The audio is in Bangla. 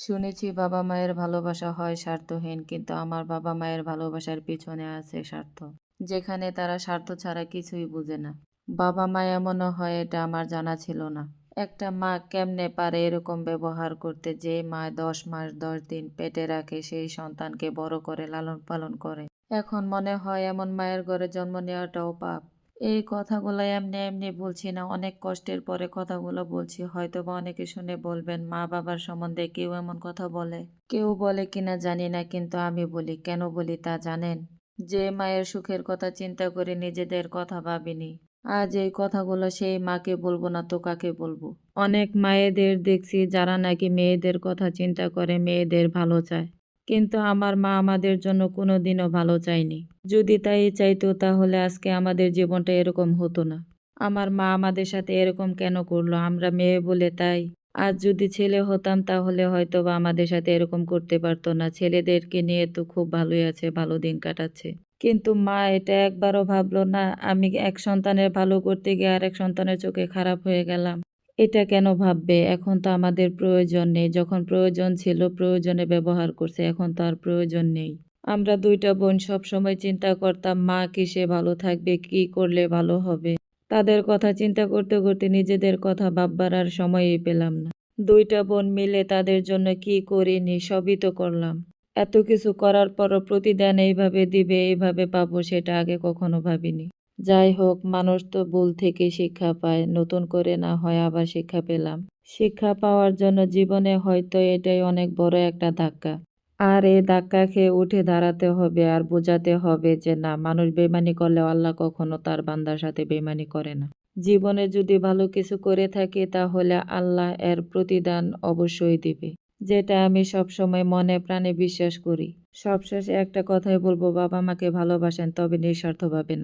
শুনেছি বাবা মায়ের ভালোবাসা হয় স্বার্থহীন, কিন্তু আমার বাবা মায়ের ভালোবাসার পিছনে আছে স্বার্থ, যেখানে তারা স্বার্থ ছাড়া কিছুই বুঝে না। বাবা মা এমনও হয় এটা আমার জানা ছিল না। একটা মা কেমনে পারে এরকম ব্যবহার করতে, যে মা 10 মাস 10 দিন পেটে রাখে সেই সন্তানকে বড় করে লালন পালন করে। এখন মনে হয় এমন মায়ের ঘরে জন্ম নেওয়াটাও পাপ। এই কথাগুলো এমনি এমনি বলছি না, অনেক কষ্টের পরে কথাগুলো বলছি। হয়তোবা অনেকে শুনে বলবেন মা বাবার সম্বন্ধে কেউ এমন কথা বলে। কেউ বলে কিনা জানি না, কিন্তু আমি বলি। কেন বলি তা জানেন? যে মায়ের সুখের কথা চিন্তা করে নিজেদের কথা ভাবিনি, আজ এই কথাগুলো সেই মাকে বলবো না তো কাকে বলবো? অনেক মায়েদের দেখছি যারা নাকি মেয়েদের কথা চিন্তা করে, মেয়েদের ভালো চায়, কিন্তু আমার মা আমাদের জন্য কোনোদিনও ভালো চায়নি। যদি তাই চাইতো তাহলে আজকে আমাদের জীবনটা এরকম হতো না। আমার মা আমাদের সাথে এরকম কেন করলো? আমরা মেয়ে বলে তাই? আজ যদি ছেলে হতাম তাহলে হয়তোবা আমাদের সাথে এরকম করতে পারতো না। ছেলেদেরকে নিয়ে তো খুব ভালোই আছে, ভালো দিন কাটাচ্ছে। কিন্তু মা এটা একবারও ভাবলো না আমি এক সন্তানের ভালো করতে গিয়ে আরেক সন্তানের চোখে খারাপ হয়ে গেলাম। এটা কেন ভাববে? এখন তো আমাদের প্রয়োজন নেই। যখন প্রয়োজন ছিল প্রয়োজনে ব্যবহার করছে, এখন তো আর প্রয়োজন নেই। আমরা ২ টা বোন সবসময় চিন্তা করতাম মা কিসে ভালো থাকবে, কি করলে ভালো হবে। তাদের কথা চিন্তা করতে করতে নিজেদের কথা ভাববার আর সময়ই পেলাম না। ২ টা বোন মিলে তাদের জন্য কি করিনি, সবই তো করলাম। এত কিছু করার পরও প্রতিদান এইভাবে দিবে, এইভাবে পাবো সেটা আগে কখনো ভাবিনি। যাই হোক, মানুষ তো ভুল থেকে শিক্ষা পায়, নতুন করে না হয় আবার শিক্ষা পেলাম। শিক্ষা পাওয়ার জন্য জীবনে হয়তো এটাই অনেক বড় একটা ধাক্কা। আর এই ধাক্কা খেয়ে উঠে দাঁড়াতে হবে আর বোঝাতে হবে যে না, মানুষ বেইমানি করলেও আল্লাহ কখনো তার বান্দার সাথে বেইমানি করে না। জীবনে যদি ভালো কিছু করে থাকি তাহলে আল্লাহ এর প্রতিদান অবশ্যই দিবে। যেটা আমি সবসময় মনে প্রাণে বিশ্বাস করি। সবশেষে একটা কথাই বলবো, বাবা মাকে ভালোবাসেন তবে নিঃস্বার্থভাবে না।